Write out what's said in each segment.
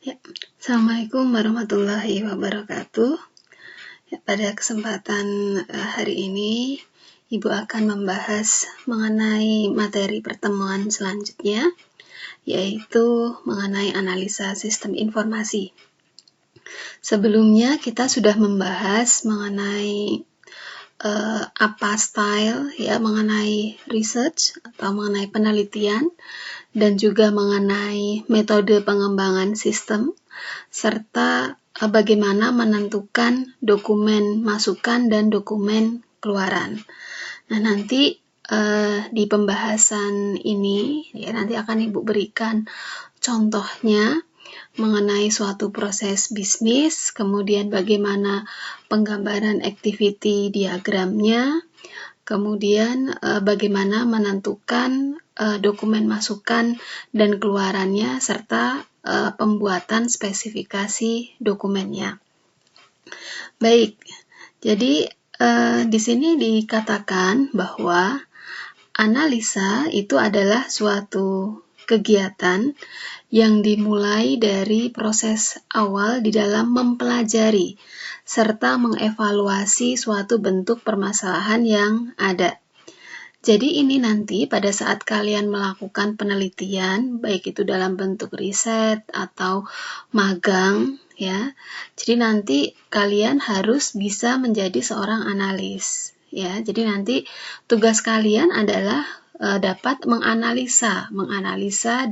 Ya, Assalamualaikum warahmatullahi wabarakatuh. Ya, pada kesempatan hari ini, Ibu akan membahas mengenai materi pertemuan selanjutnya, yaitu mengenai analisa sistem informasi. Sebelumnya kita sudah membahas mengenai apa style, ya, mengenai research atau mengenai penelitian, dan juga mengenai metode pengembangan sistem, serta bagaimana menentukan dokumen masukan dan dokumen keluaran. Nah, nanti di pembahasan ini, ya, nanti akan Ibu berikan contohnya mengenai suatu proses bisnis, kemudian bagaimana penggambaran activity diagramnya, kemudian bagaimana menentukan dokumen masukan dan keluarannya, serta pembuatan spesifikasi dokumennya. Baik, jadi di sini dikatakan bahwa analisa itu adalah suatu kegiatan yang dimulai dari proses awal di dalam mempelajari serta mengevaluasi suatu bentuk permasalahan yang ada. Jadi ini nanti pada saat kalian melakukan penelitian, baik itu dalam bentuk riset atau magang, ya. Jadi nanti kalian harus bisa menjadi seorang analis, ya. Jadi nanti tugas kalian adalah dapat menganalisa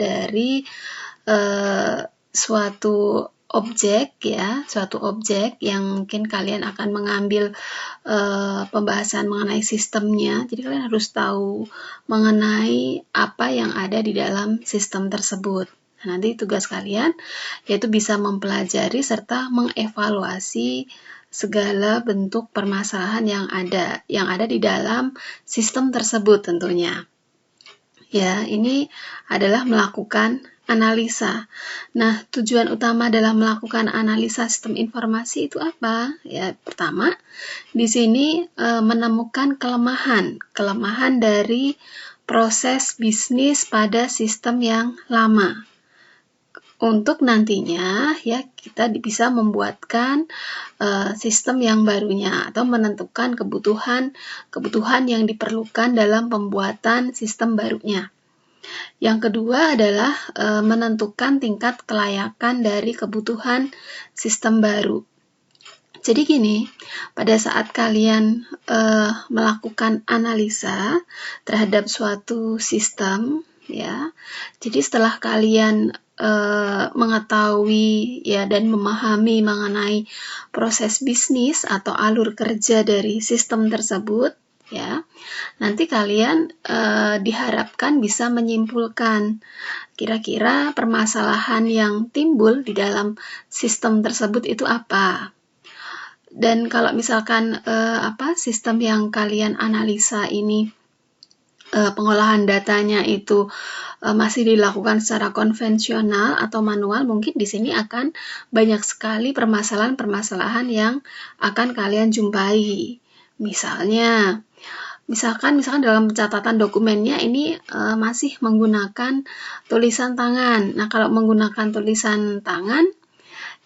dari suatu objek, ya, suatu objek yang mungkin kalian akan mengambil pembahasan mengenai sistemnya. Jadi kalian harus tahu mengenai apa yang ada di dalam sistem tersebut. Nah, nanti tugas kalian yaitu bisa mempelajari serta mengevaluasi segala bentuk permasalahan yang ada di dalam sistem tersebut tentunya. Ya, ini adalah melakukan analisa. Nah, tujuan utama dalam melakukan analisa sistem informasi itu apa? Ya, pertama, di sini menemukan kelemahan dari proses bisnis pada sistem yang lama. Untuk nantinya, ya, kita bisa membuatkan sistem yang barunya atau menentukan kebutuhan yang diperlukan dalam pembuatan sistem barunya. Yang kedua adalah menentukan tingkat kelayakan dari kebutuhan sistem baru. Jadi gini, pada saat kalian melakukan analisa terhadap suatu sistem, ya, jadi setelah kalian mengetahui, ya, dan memahami mengenai proses bisnis atau alur kerja dari sistem tersebut, ya, nanti kalian diharapkan bisa menyimpulkan kira-kira permasalahan yang timbul di dalam sistem tersebut itu apa. Dan kalau misalkan sistem yang kalian analisa ini pengolahan datanya itu masih dilakukan secara konvensional atau manual, mungkin di sini akan banyak sekali permasalahan-permasalahan yang akan kalian jumpai. Misalkan dalam pencatatan dokumennya ini masih menggunakan tulisan tangan. Nah, kalau menggunakan tulisan tangan,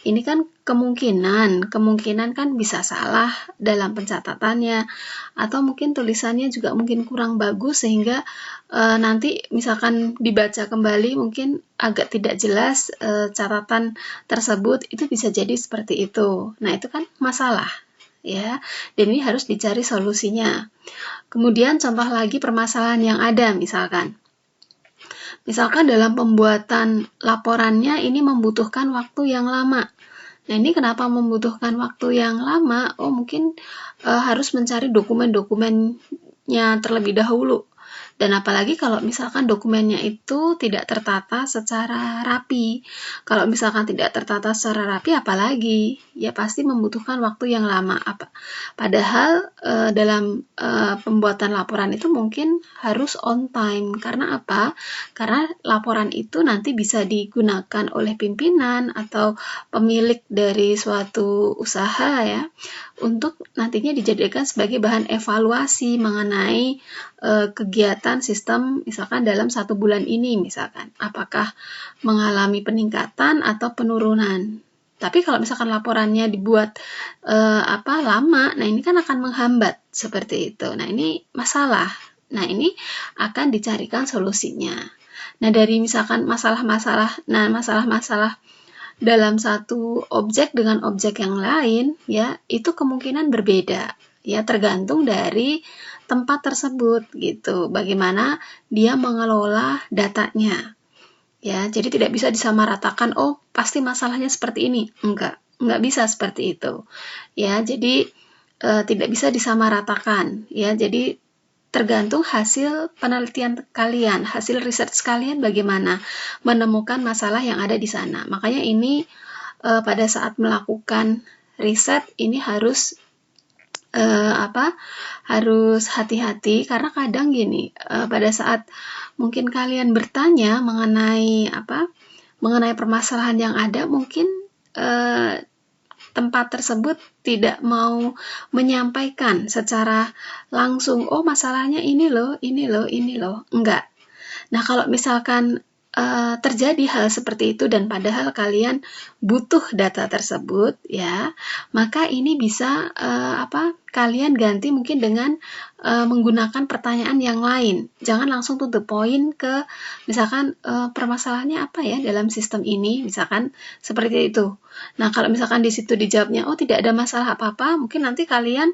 ini kan kemungkinan kan bisa salah dalam pencatatannya, atau mungkin tulisannya juga mungkin kurang bagus sehingga nanti misalkan dibaca kembali mungkin agak tidak jelas catatan tersebut, itu bisa jadi seperti itu. Nah, itu kan masalah, ya, dan ini harus dicari solusinya. Kemudian contoh lagi permasalahan yang ada, misalkan dalam pembuatan laporannya ini membutuhkan waktu yang lama. Nah, ini kenapa membutuhkan waktu yang lama? Oh, mungkin harus mencari dokumen-dokumennya terlebih dahulu. Dan apalagi kalau misalkan dokumennya itu tidak tertata secara rapi. Kalau misalkan tidak tertata secara rapi, apalagi ya pasti membutuhkan waktu yang lama. Padahal dalam pembuatan laporan itu mungkin harus on time. Karena apa? Karena laporan itu nanti bisa digunakan oleh pimpinan atau pemilik dari suatu usaha, ya, untuk nantinya dijadikan sebagai bahan evaluasi mengenai kegiatan sistem misalkan dalam 1 bulan ini misalkan. Apakah mengalami peningkatan atau penurunan. Tapi kalau misalkan laporannya dibuat lama, nah ini kan akan menghambat seperti itu. Nah ini masalah. Nah ini akan dicarikan solusinya. Nah dari misalkan masalah-masalah dalam satu objek dengan objek yang lain, ya itu kemungkinan berbeda, ya tergantung dari tempat tersebut gitu. Bagaimana dia mengelola datanya. Ya, jadi tidak bisa disamaratakan, oh pasti masalahnya seperti ini. Enggak bisa seperti itu. Ya, jadi tidak bisa disamaratakan. Ya, jadi tergantung hasil penelitian kalian, hasil riset kalian bagaimana menemukan masalah yang ada di sana. Makanya ini pada saat melakukan riset ini harus harus hati-hati karena kadang gini, pada saat mungkin kalian bertanya mengenai permasalahan yang ada, mungkin tempat tersebut tidak mau menyampaikan secara langsung, oh masalahnya ini loh, enggak. Nah kalau misalkan terjadi hal seperti itu dan padahal kalian butuh data tersebut, ya, maka ini bisa kalian ganti mungkin dengan menggunakan pertanyaan yang lain. Jangan langsung to the point ke misalkan permasalahannya apa ya dalam sistem ini, misalkan seperti itu. Nah kalau misalkan di situ dijawabnya oh tidak ada masalah apa-apa, mungkin nanti kalian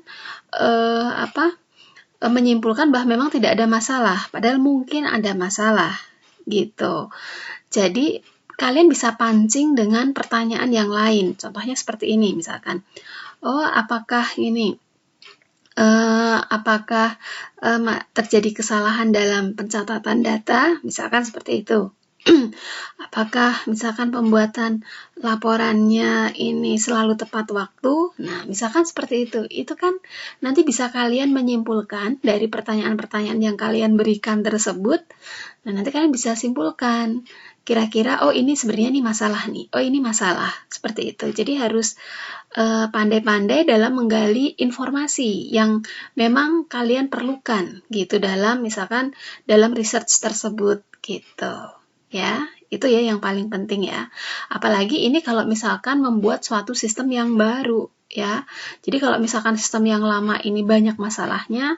menyimpulkan bahwa memang tidak ada masalah, padahal mungkin ada masalah. Gitu. Jadi kalian bisa pancing dengan pertanyaan yang lain. Contohnya seperti ini misalkan. Oh, apakah terjadi kesalahan dalam pencatatan data? Misalkan seperti itu. Apakah misalkan pembuatan laporannya ini selalu tepat waktu? Nah, misalkan seperti itu. Itu kan nanti bisa kalian menyimpulkan dari pertanyaan-pertanyaan yang kalian berikan tersebut. Nah, nanti kalian bisa simpulkan. Kira-kira, oh ini sebenarnya nih masalah nih. Oh ini masalah. Seperti itu. Jadi harus pandai-pandai dalam menggali informasi yang memang kalian perlukan gitu dalam misalkan dalam research tersebut gitu. Ya, itu ya yang paling penting ya. Apalagi ini kalau misalkan membuat suatu sistem yang baru ya. Jadi kalau misalkan sistem yang lama ini banyak masalahnya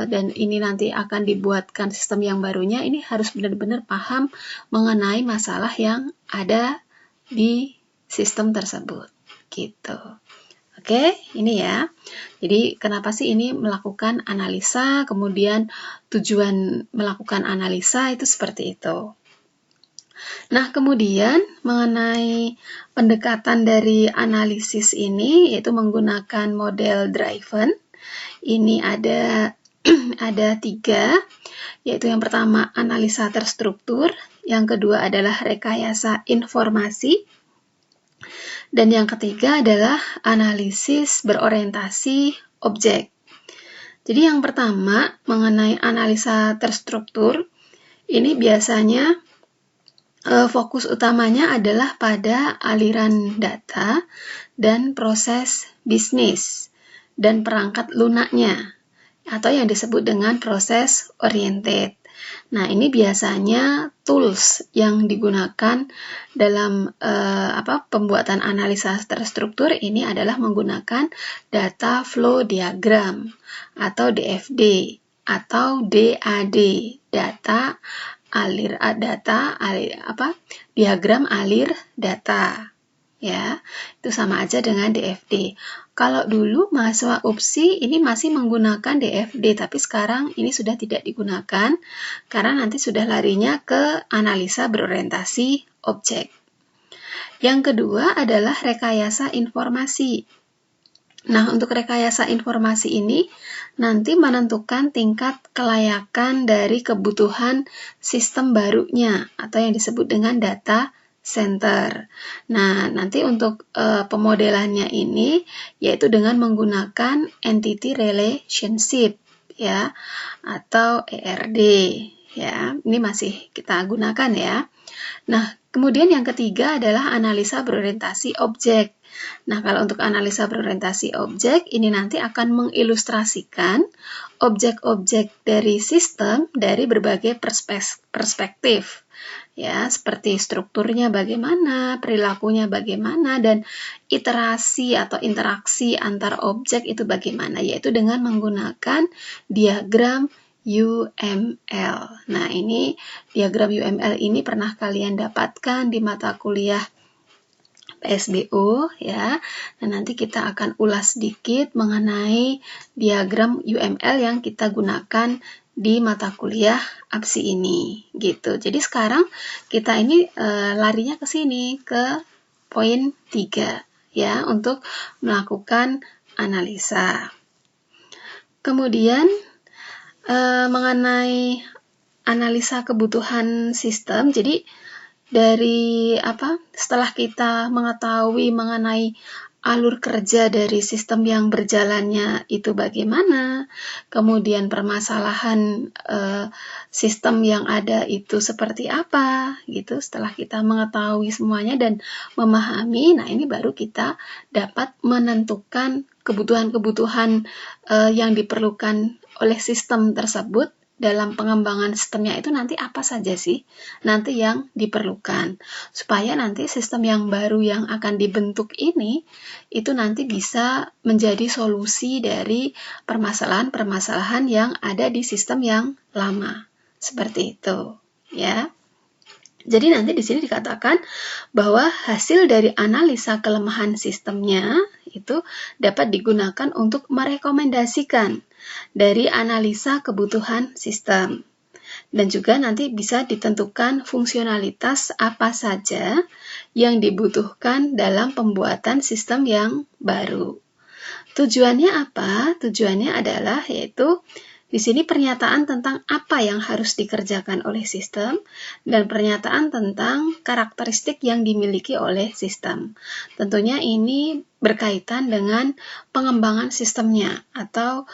dan ini nanti akan dibuatkan sistem yang barunya, ini harus benar-benar paham mengenai masalah yang ada di sistem tersebut gitu. Oke, ini ya. Jadi kenapa sih ini melakukan analisa, kemudian tujuan melakukan analisa itu seperti itu. Nah, kemudian mengenai pendekatan dari analisis ini yaitu menggunakan model driven. Ini ada 3, yaitu yang pertama analisa terstruktur, yang kedua adalah rekayasa informasi, dan yang ketiga adalah analisis berorientasi objek. Jadi yang pertama mengenai analisa terstruktur, ini biasanya fokus utamanya adalah pada aliran data dan proses bisnis dan perangkat lunaknya atau yang disebut dengan proses oriented. Nah, ini biasanya tools yang digunakan dalam pembuatan analisa terstruktur ini adalah menggunakan data flow diagram atau DFD atau DAD, diagram alir data. Ya, itu sama aja dengan DFD. Kalau dulu mahasiswa UPSI ini masih menggunakan DFD, tapi sekarang ini sudah tidak digunakan karena nanti sudah larinya ke analisa berorientasi objek. Yang kedua adalah rekayasa informasi. Nah, untuk rekayasa informasi ini nanti menentukan tingkat kelayakan dari kebutuhan sistem barunya atau yang disebut dengan data center. Nah, nanti untuk pemodelannya ini yaitu dengan menggunakan entity relationship ya atau ERD ya. Ini masih kita gunakan ya. Nah, kemudian yang ketiga adalah analisa berorientasi objek. Nah, kalau untuk analisa berorientasi objek, ini nanti akan mengilustrasikan objek-objek dari sistem dari berbagai perspektif. Ya, seperti strukturnya bagaimana, perilakunya bagaimana, dan iterasi atau interaksi antar objek itu bagaimana, yaitu dengan menggunakan diagram UML. Nah, ini diagram UML ini pernah kalian dapatkan di mata kuliah PSBO ya. Dan nanti kita akan ulas sedikit mengenai diagram UML yang kita gunakan di mata kuliah APSI ini gitu. Jadi sekarang kita ini larinya ke sini ke poin 3 ya untuk melakukan analisa. Kemudian mengenai analisa kebutuhan sistem. Jadi dari setelah kita mengetahui mengenai alur kerja dari sistem yang berjalannya itu bagaimana, kemudian permasalahan sistem yang ada itu seperti apa gitu. Setelah kita mengetahui semuanya dan memahami, nah ini baru kita dapat menentukan kebutuhan-kebutuhan yang diperlukan oleh sistem tersebut. Dalam pengembangan sistemnya itu nanti apa saja sih nanti yang diperlukan, supaya nanti sistem yang baru yang akan dibentuk ini itu nanti bisa menjadi solusi dari permasalahan-permasalahan yang ada di sistem yang lama. Seperti itu, ya. Jadi nanti di sini dikatakan bahwa hasil dari analisa kelemahan sistemnya itu dapat digunakan untuk merekomendasikan dari analisa kebutuhan sistem. Dan juga nanti bisa ditentukan fungsionalitas apa saja yang dibutuhkan dalam pembuatan sistem yang baru. Tujuannya apa? Tujuannya adalah yaitu di sini pernyataan tentang apa yang harus dikerjakan oleh sistem dan pernyataan tentang karakteristik yang dimiliki oleh sistem. Tentunya ini berkaitan dengan pengembangan sistemnya atau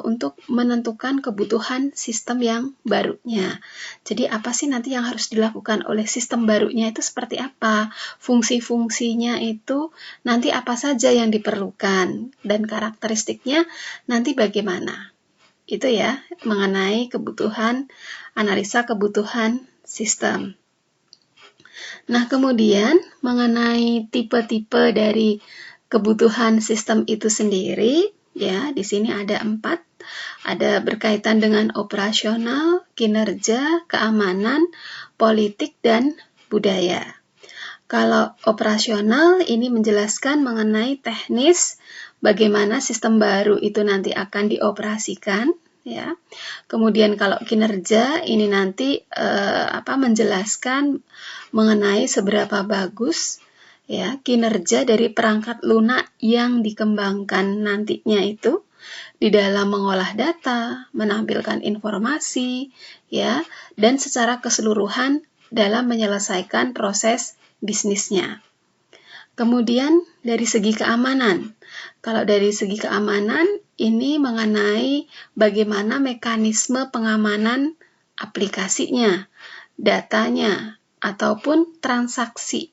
untuk menentukan kebutuhan sistem yang barunya. Jadi apa sih nanti yang harus dilakukan oleh sistem barunya itu seperti apa? Fungsi-fungsinya itu nanti apa saja yang diperlukan dan karakteristiknya nanti bagaimana? Itu ya, mengenai kebutuhan, analisa kebutuhan sistem. Nah, kemudian mengenai tipe-tipe dari kebutuhan sistem itu sendiri, ya, di sini ada 4. Ada berkaitan dengan operasional, kinerja, keamanan, politik, dan budaya. Kalau operasional ini menjelaskan mengenai teknis, bagaimana sistem baru itu nanti akan dioperasikan, ya. Kemudian kalau kinerja ini nanti menjelaskan mengenai seberapa bagus ya kinerja dari perangkat lunak yang dikembangkan nantinya itu di dalam mengolah data, menampilkan informasi, ya, dan secara keseluruhan dalam menyelesaikan proses bisnisnya. Kemudian dari segi keamanan. Kalau dari segi keamanan, ini mengenai bagaimana mekanisme pengamanan aplikasinya, datanya, ataupun transaksi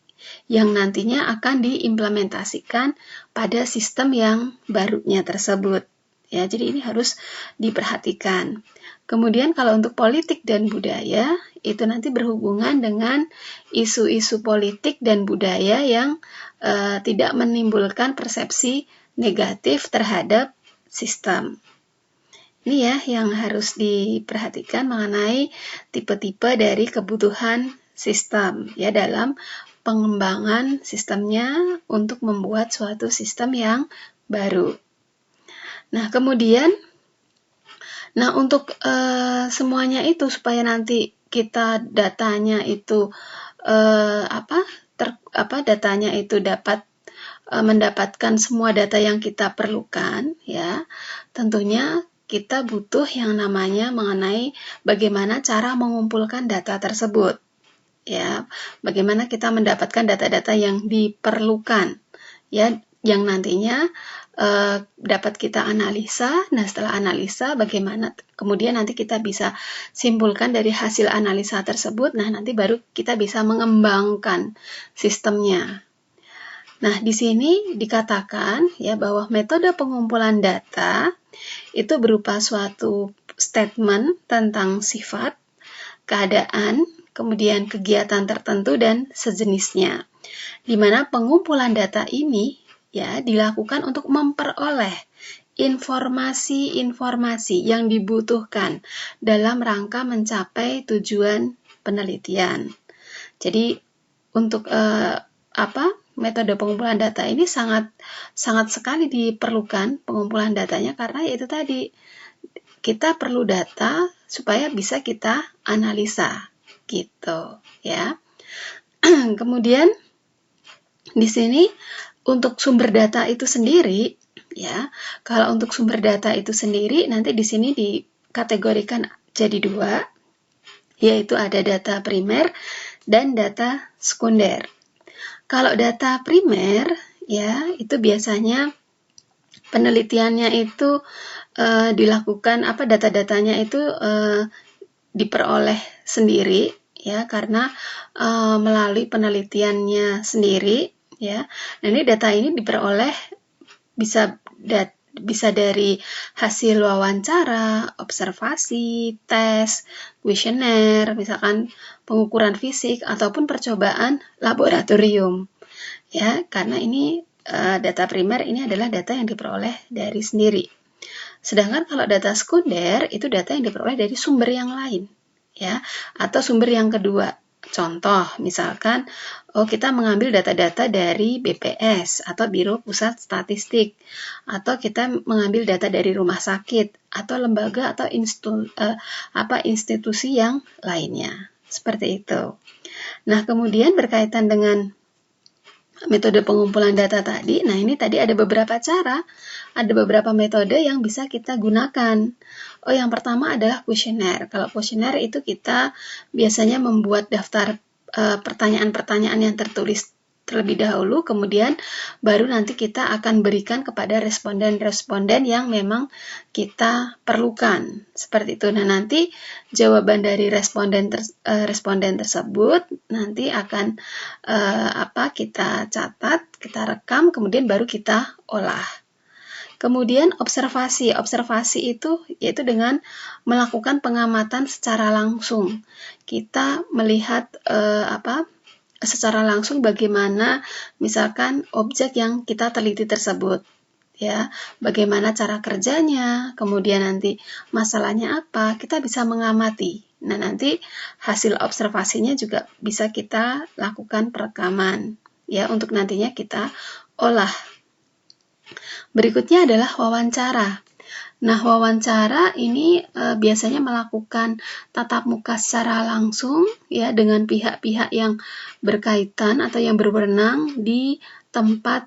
yang nantinya akan diimplementasikan pada sistem yang barunya tersebut. Ya, jadi ini harus diperhatikan. Kemudian kalau untuk politik dan budaya, itu nanti berhubungan dengan isu-isu politik dan budaya yang tidak menimbulkan persepsi negatif terhadap sistem. Ini ya yang harus diperhatikan mengenai tipe-tipe dari kebutuhan sistem ya dalam pengembangan sistemnya untuk membuat suatu sistem yang baru. Nah, kemudian untuk semuanya itu supaya nanti kita datanya itu datanya itu dapat mendapatkan semua data yang kita perlukan ya. Tentunya kita butuh yang namanya mengenai bagaimana cara mengumpulkan data tersebut. Ya, bagaimana kita mendapatkan data-data yang diperlukan ya yang nantinya dapat kita analisa. Nah, setelah analisa bagaimana kemudian nanti kita bisa simpulkan dari hasil analisa tersebut. Nah, nanti baru kita bisa mengembangkan sistemnya. Nah, di sini dikatakan ya bahwa metode pengumpulan data itu berupa suatu statement tentang sifat, keadaan, kemudian kegiatan tertentu dan sejenisnya. Di mana pengumpulan data ini ya dilakukan untuk memperoleh informasi-informasi yang dibutuhkan dalam rangka mencapai tujuan penelitian. Jadi untuk metode pengumpulan data ini sangat sekali diperlukan pengumpulan datanya, karena itu tadi kita perlu data supaya bisa kita analisa gitu ya. Kemudian di sini untuk sumber data itu sendiri ya, kalau untuk sumber data itu sendiri nanti di sini dikategorikan jadi dua, yaitu ada data primer dan data sekunder. Kalau data primer ya itu biasanya penelitiannya itu dilakukan data-datanya itu diperoleh sendiri ya, karena melalui penelitiannya sendiri ya. Nah, ini data ini diperoleh bisa dari hasil wawancara, observasi, tes, kuesioner, misalkan pengukuran fisik ataupun percobaan laboratorium. Ya, karena ini data primer ini adalah data yang diperoleh dari sendiri. Sedangkan kalau data sekunder itu data yang diperoleh dari sumber yang lain, ya, atau sumber yang kedua. Contoh, misalkan kita mengambil data-data dari BPS atau Biro Pusat Statistik, atau kita mengambil data dari rumah sakit atau lembaga atau institusi yang lainnya. Seperti itu. Nah, kemudian berkaitan dengan metode pengumpulan data tadi, nah ini tadi ada beberapa cara, ada beberapa metode yang bisa kita gunakan. Yang pertama adalah kuesioner. Kalau kuesioner itu kita biasanya membuat daftar pertanyaan-pertanyaan yang tertulis terlebih dahulu, kemudian baru nanti kita akan berikan kepada responden-responden yang memang kita perlukan. Seperti itu. Nah, nanti jawaban dari responden tersebut nanti akan kita catat, kita rekam, kemudian baru kita olah. Kemudian observasi. Observasi itu yaitu dengan melakukan pengamatan secara langsung. Kita melihat secara langsung bagaimana misalkan objek yang kita teliti tersebut. Ya, bagaimana cara kerjanya, kemudian nanti masalahnya apa, kita bisa mengamati. Nah, nanti hasil observasinya juga bisa kita lakukan perekaman ya, untuk nantinya kita olah. Berikutnya adalah wawancara. Nah, wawancara ini biasanya melakukan tatap muka secara langsung ya dengan pihak-pihak yang berkaitan atau yang berwenang di tempat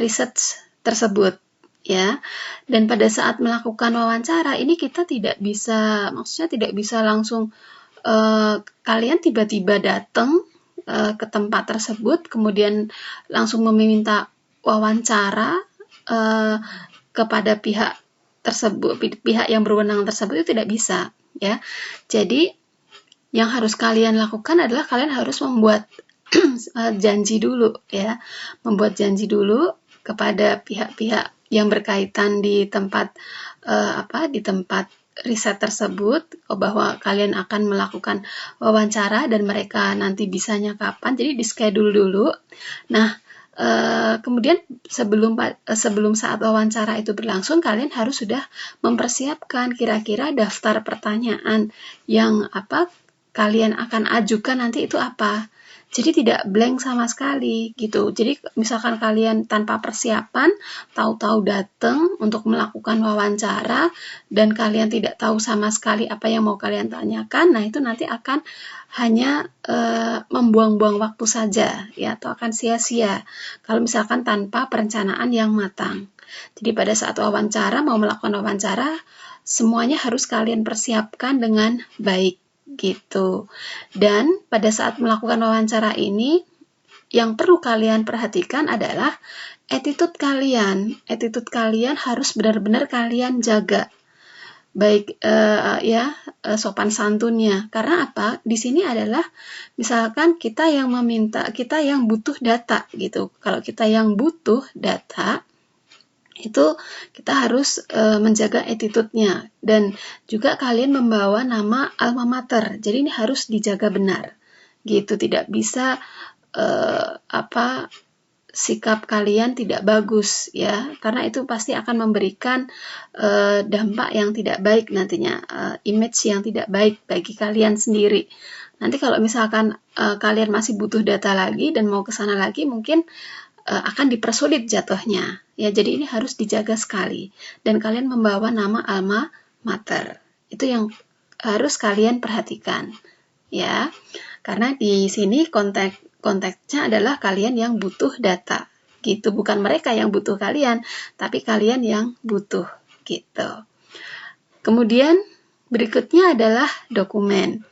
riset tersebut ya. Dan pada saat melakukan wawancara ini kita tidak bisa langsung kalian tiba-tiba datang ke tempat tersebut kemudian langsung meminta wawancara kepada pihak tersebut, pihak yang berwenang tersebut, itu tidak bisa ya. Jadi yang harus kalian lakukan adalah kalian harus membuat janji dulu ya, membuat janji dulu kepada pihak-pihak yang berkaitan di tempat riset tersebut bahwa kalian akan melakukan wawancara dan mereka nanti bisanya kapan. Jadi di schedule dulu. Nah, kemudian sebelum saat wawancara itu berlangsung, kalian harus sudah mempersiapkan kira-kira daftar pertanyaan yang kalian akan ajukan nanti itu apa. Jadi tidak blank sama sekali gitu. Jadi misalkan kalian tanpa persiapan, tahu-tahu datang untuk melakukan wawancara dan kalian tidak tahu sama sekali apa yang mau kalian tanyakan, nah itu nanti akan hanya membuang-buang waktu saja ya, atau akan sia-sia kalau misalkan tanpa perencanaan yang matang. Jadi pada saat wawancara, mau melakukan wawancara, semuanya harus kalian persiapkan dengan baik gitu. Dan pada saat melakukan wawancara ini yang perlu kalian perhatikan adalah attitude kalian harus benar-benar kalian jaga. Baik sopan santunnya. Karena apa? Di sini adalah misalkan kita yang butuh data gitu. Kalau kita yang butuh data, itu kita harus menjaga attitude-nya, dan juga kalian membawa nama alma mater. Jadi ini harus dijaga benar. Gitu, tidak bisa sikap kalian tidak bagus ya, karena itu pasti akan memberikan dampak yang tidak baik nantinya, image yang tidak baik bagi kalian sendiri. Nanti kalau misalkan kalian masih butuh data lagi dan mau ke sana lagi, mungkin akan dipersulit jatuhnya ya. Jadi ini harus dijaga sekali, dan kalian membawa nama alma mater. Itu yang harus kalian perhatikan ya, karena di sini konteksnya adalah kalian yang butuh data gitu, bukan mereka yang butuh kalian, tapi kalian yang butuh gitu. Kemudian berikutnya adalah dokumen.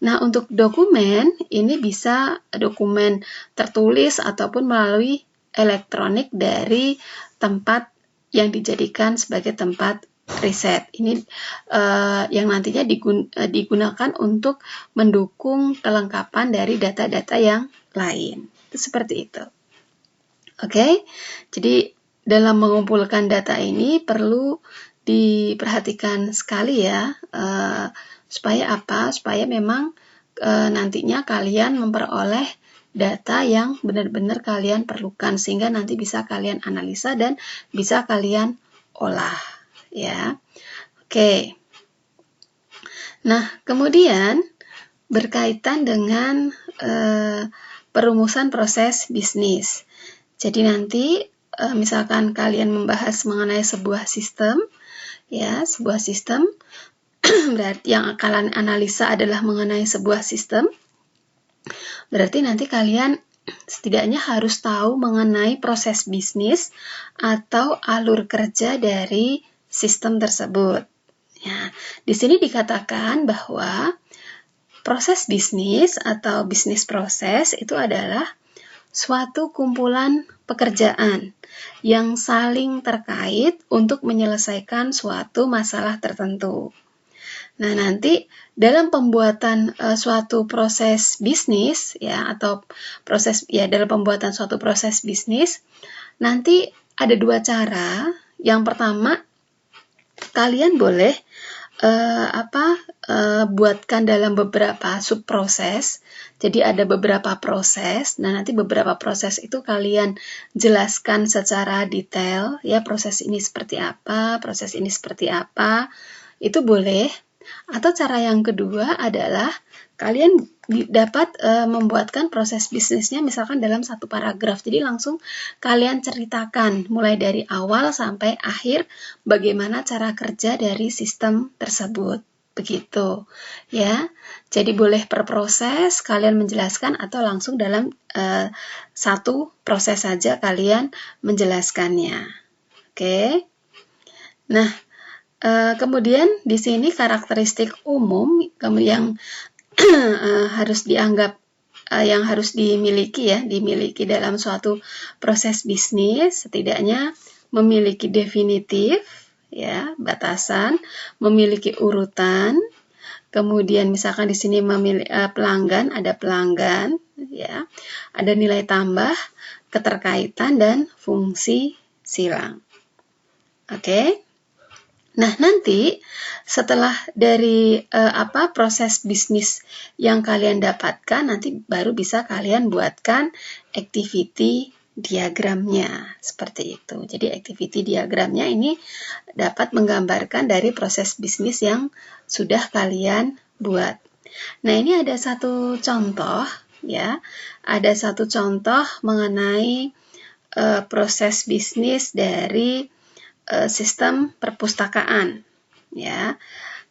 Nah, untuk dokumen ini bisa dokumen tertulis ataupun melalui elektronik dari tempat yang dijadikan sebagai tempat riset. Ini yang nantinya digunakan untuk mendukung kelengkapan dari data-data yang lain. Itu seperti itu. Oke, jadi dalam mengumpulkan data ini perlu diperhatikan sekali ya, supaya apa? Supaya memang nantinya kalian memperoleh data yang benar-benar kalian perlukan, sehingga nanti bisa kalian analisa dan bisa kalian olah ya. Oke. Nah, kemudian berkaitan dengan perumusan proses bisnis. Jadi nanti misalkan kalian membahas mengenai sebuah sistem ya, sebuah sistem berarti yang kalian analisa adalah mengenai sebuah sistem. Berarti nanti kalian setidaknya harus tahu mengenai proses bisnis atau alur kerja dari sistem tersebut. Ya, di sini dikatakan bahwa proses bisnis atau bisnis proses itu adalah suatu kumpulan pekerjaan yang saling terkait untuk menyelesaikan suatu masalah tertentu. Nah, nanti dalam pembuatan suatu proses bisnis ya, atau dalam pembuatan suatu proses bisnis nanti ada dua cara. Yang pertama, kalian boleh buatkan dalam beberapa subproses. Jadi ada beberapa proses. Nah, nanti beberapa proses itu kalian jelaskan secara detail ya, proses ini seperti apa, proses ini seperti apa. Itu boleh. Atau cara yang kedua adalah kalian dapat membuatkan proses bisnisnya misalkan dalam satu paragraf. Jadi langsung kalian ceritakan mulai dari awal sampai akhir bagaimana cara kerja dari sistem tersebut. Begitu ya. Jadi boleh per proses kalian menjelaskan atau langsung dalam satu proses saja kalian menjelaskannya. Oke. Nah, kemudian di sini karakteristik umum yang harus dianggap yang harus dimiliki dalam suatu proses bisnis, setidaknya memiliki definitif ya, batasan, memiliki urutan. Kemudian misalkan di sini pelanggan, ada pelanggan ya, ada nilai tambah, keterkaitan dan fungsi silang. Oke. Nah, nanti setelah dari proses bisnis yang kalian dapatkan, nanti baru bisa kalian buatkan activity diagramnya, seperti itu. Jadi activity diagramnya ini dapat menggambarkan dari proses bisnis yang sudah kalian buat. Nah, ini ada satu contoh ya, ada satu contoh mengenai proses bisnis dari sistem perpustakaan ya.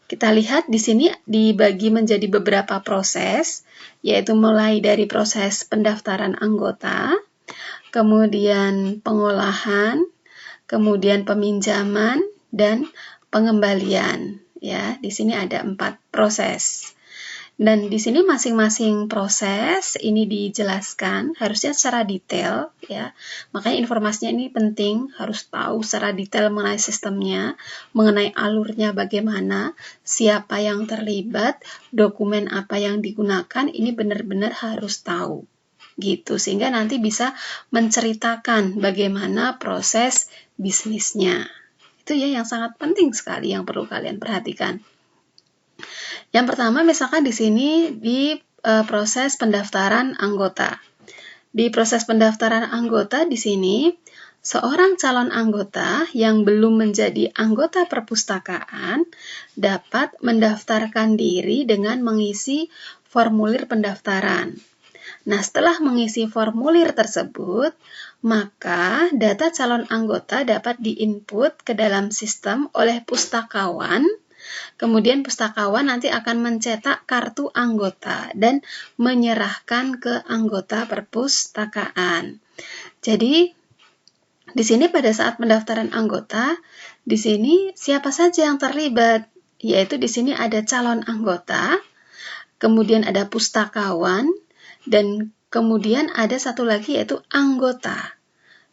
Kita lihat di sini dibagi menjadi beberapa proses, yaitu mulai dari proses pendaftaran anggota, kemudian pengolahan, kemudian peminjaman dan pengembalian ya. Di sini ada 4 proses. Dan di sini masing-masing proses ini dijelaskan harusnya secara detail ya. Makanya informasinya ini penting, harus tahu secara detail mengenai sistemnya, mengenai alurnya bagaimana, siapa yang terlibat, dokumen apa yang digunakan, ini benar-benar harus tahu. Gitu, sehingga nanti bisa menceritakan bagaimana proses bisnisnya. Itu ya yang sangat penting sekali yang perlu kalian perhatikan. Yang pertama, misalkan di sini di proses pendaftaran anggota. Di proses pendaftaran anggota di sini, seorang calon anggota yang belum menjadi anggota perpustakaan dapat mendaftarkan diri dengan mengisi formulir pendaftaran. Nah, setelah mengisi formulir tersebut, maka data calon anggota dapat diinput ke dalam sistem oleh pustakawan. Kemudian pustakawan nanti akan mencetak kartu anggota dan menyerahkan ke anggota perpustakaan. Jadi, di sini pada saat pendaftaran anggota, di sini siapa saja yang terlibat? Yaitu di sini ada calon anggota, kemudian ada pustakawan, dan kemudian ada satu lagi yaitu anggota.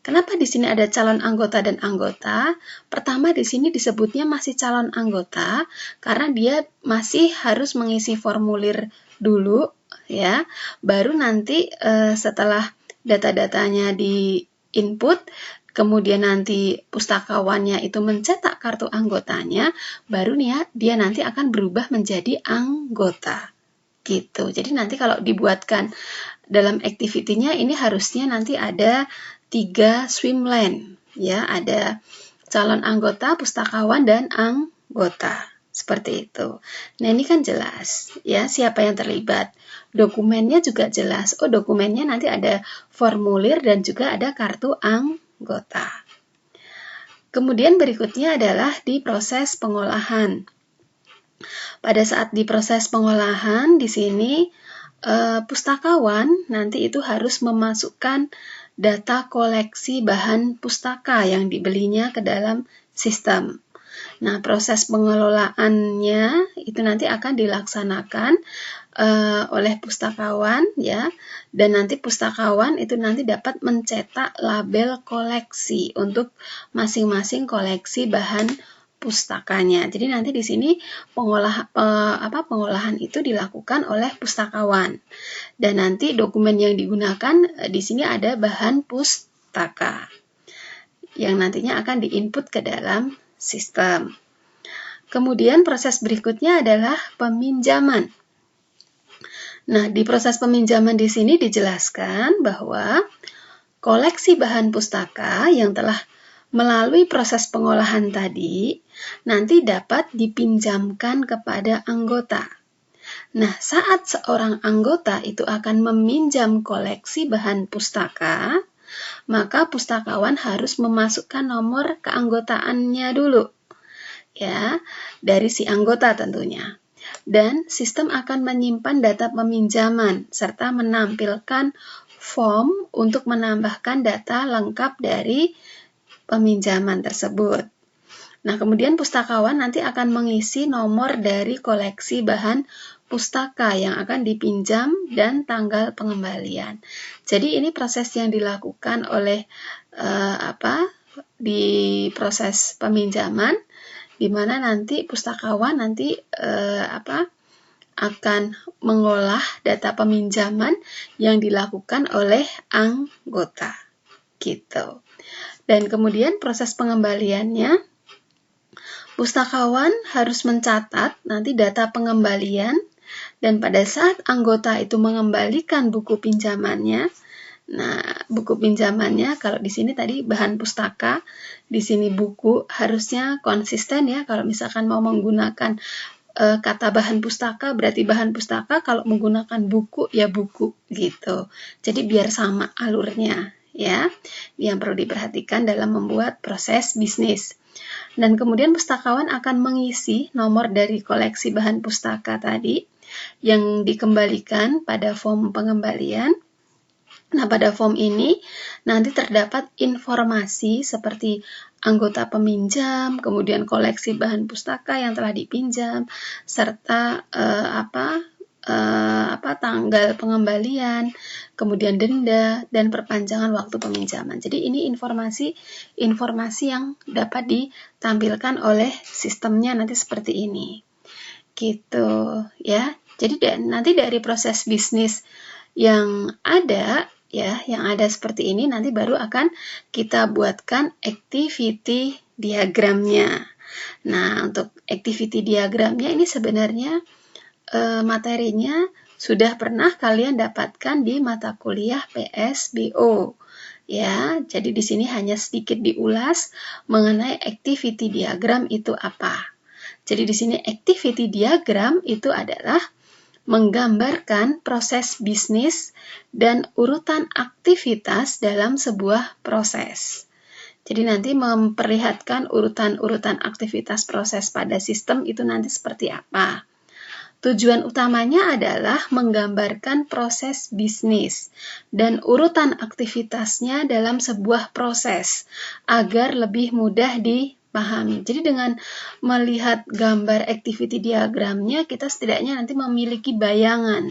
Kenapa di sini ada calon anggota dan anggota? Pertama, di sini disebutnya masih calon anggota karena dia masih harus mengisi formulir dulu ya. Baru nanti setelah data-datanya di input, kemudian nanti pustakawannya itu mencetak kartu anggotanya, baru dia nanti akan berubah menjadi anggota. Gitu. Jadi nanti kalau dibuatkan dalam activity-nya ini harusnya nanti ada 3 swim lane ya, ada calon anggota, pustakawan dan anggota. Seperti itu. Nah, ini kan jelas ya siapa yang terlibat. Dokumennya juga jelas. Oh, dokumennya nanti ada formulir dan juga ada kartu anggota. Kemudian berikutnya adalah di proses pengolahan. Pada saat di proses pengolahan di sini pustakawan nanti itu harus memasukkan data koleksi bahan pustaka yang dibelinya ke dalam sistem. Nah, proses pengelolaannya itu nanti akan dilaksanakan oleh pustakawan ya, dan nanti pustakawan itu nanti dapat mencetak label koleksi untuk masing-masing koleksi bahan pustakanya. Jadi nanti di sini pengolahan itu dilakukan oleh pustakawan. Dan nanti dokumen yang digunakan di sini ada bahan pustaka yang nantinya akan diinput ke dalam sistem. Kemudian proses berikutnya adalah peminjaman. Nah, di proses peminjaman di sini dijelaskan bahwa koleksi bahan pustaka yang telah melalui proses pengolahan tadi nanti dapat dipinjamkan kepada anggota. Nah, saat seorang anggota itu akan meminjam koleksi bahan pustaka, maka pustakawan harus memasukkan nomor keanggotaannya dulu. Ya, dari si anggota tentunya. Dan sistem akan menyimpan data peminjaman serta menampilkan form untuk menambahkan data lengkap dari peminjaman tersebut. Nah, kemudian pustakawan nanti akan mengisi nomor dari koleksi bahan pustaka yang akan dipinjam dan tanggal pengembalian. Jadi ini proses yang dilakukan oleh di proses peminjaman, di mana nanti pustakawan nanti akan mengolah data peminjaman yang dilakukan oleh anggota. Gitu. Dan kemudian proses pengembaliannya, pustakawan harus mencatat nanti data pengembalian, dan pada saat anggota itu mengembalikan buku pinjamannya, nah buku pinjamannya kalau di sini tadi bahan pustaka, di sini buku, harusnya konsisten ya. Kalau misalkan mau menggunakan kata bahan pustaka, berarti bahan pustaka, kalau menggunakan buku ya buku gitu. Jadi biar sama alurnya. Ya, yang perlu diperhatikan dalam membuat proses bisnis. Dan kemudian pustakawan akan mengisi nomor dari koleksi bahan pustaka tadi yang dikembalikan pada form pengembalian. Nah, pada form ini nanti terdapat informasi seperti anggota peminjam, kemudian koleksi bahan pustaka yang telah dipinjam, serta tanggal pengembalian, kemudian denda, dan perpanjangan waktu peminjaman. Jadi ini informasi yang dapat ditampilkan oleh sistemnya nanti seperti ini. Gitu ya. Jadi nanti dari proses bisnis yang ada seperti ini, nanti baru akan kita buatkan activity diagramnya. Nah, untuk activity diagramnya ini sebenarnya materinya sudah pernah kalian dapatkan di mata kuliah PSBO. Ya, jadi di sini hanya sedikit diulas mengenai activity diagram itu apa. Jadi di sini activity diagram itu adalah menggambarkan proses bisnis dan urutan aktivitas dalam sebuah proses. Jadi nanti memperlihatkan urutan-urutan aktivitas proses pada sistem itu nanti seperti apa. Tujuan utamanya adalah menggambarkan proses bisnis dan urutan aktivitasnya dalam sebuah proses agar lebih mudah dipahami. Jadi dengan melihat gambar activity diagramnya, kita setidaknya nanti memiliki bayangan,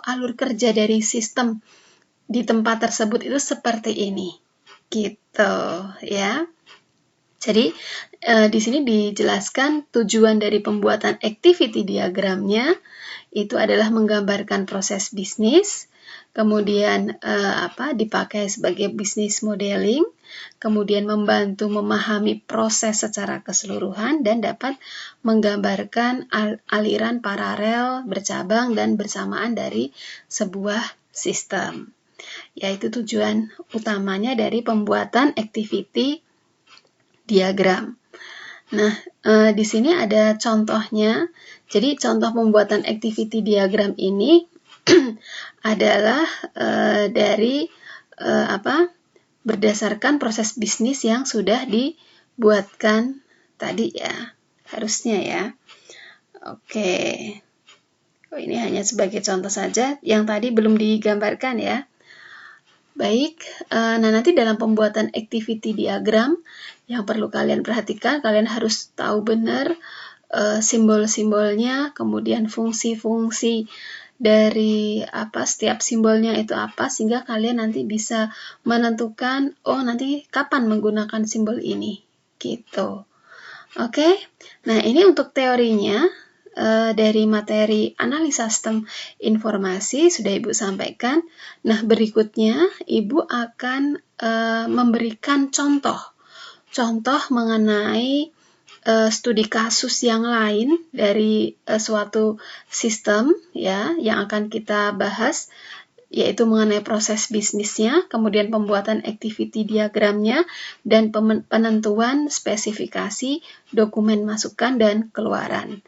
alur kerja dari sistem di tempat tersebut itu seperti ini, gitu ya. Jadi di sini dijelaskan tujuan dari pembuatan activity diagramnya itu adalah menggambarkan proses bisnis, kemudian dipakai sebagai business modeling, kemudian membantu memahami proses secara keseluruhan dan dapat menggambarkan aliran paralel, bercabang dan bersamaan dari sebuah sistem. Yaitu tujuan utamanya dari pembuatan activity diagram. Nah, di sini ada contohnya. Jadi contoh pembuatan activity diagram ini adalah dari berdasarkan proses bisnis yang sudah dibuatkan tadi ya, harusnya ya. Oke. Ini hanya sebagai contoh saja, yang tadi belum digambarkan ya. Baik, nah nanti dalam pembuatan activity diagram yang perlu kalian perhatikan, kalian harus tahu benar simbol-simbolnya, kemudian fungsi-fungsi dari setiap simbolnya itu apa, sehingga kalian nanti bisa menentukan, nanti kapan menggunakan simbol ini, gitu. Oke, nah ini untuk teorinya. Dari materi analisa sistem informasi sudah Ibu sampaikan. Nah, berikutnya Ibu akan memberikan contoh mengenai studi kasus yang lain dari suatu sistem ya yang akan kita bahas, yaitu mengenai proses bisnisnya, kemudian pembuatan activity diagramnya, dan penentuan spesifikasi dokumen masukan dan keluaran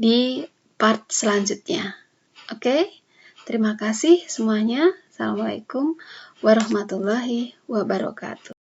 di part selanjutnya. Oke, terima kasih semuanya. Assalamualaikum warahmatullahi wabarakatuh.